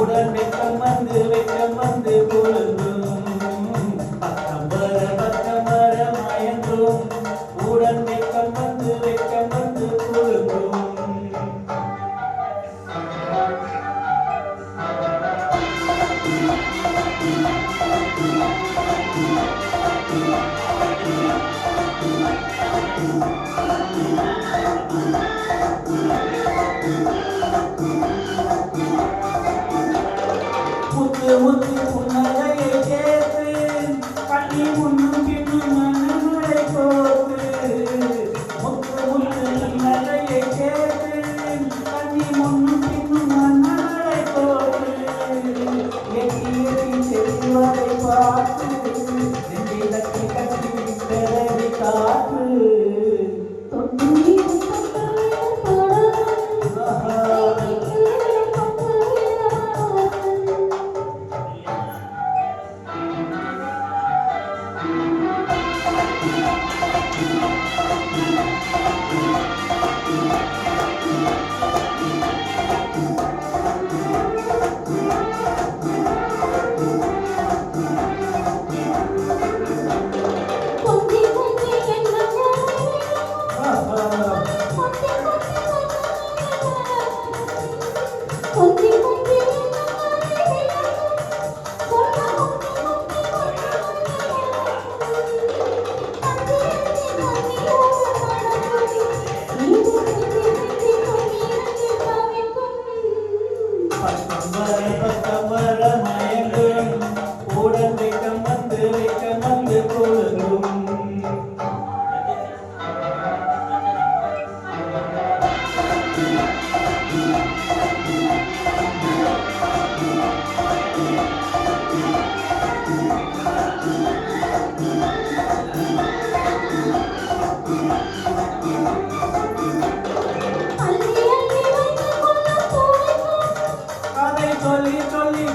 உடன் வெக்கம் வந்து குலுங்கும் பக்கம் வர மயங்கும் உடன் வெக்கம் வந்து குலுங்கும் முத்து புன்னகையை சேர்த்து கண்ணி முன்னும் பின்னும் மனங்களை கோர்த்து முத்து புன்னகையை சேர்த்து கண்ணி முன்னும் பின்னும் மனங்களை கோர்த்து எட்டி செல்வதை பார்த்து நெஞ்சிலத்தை கட்டி பிறவி காற்று பக்கம் வர மயங்கும் உடன் வெக்கம் வந்து கொள்ளும் சொல்லி சொல்லி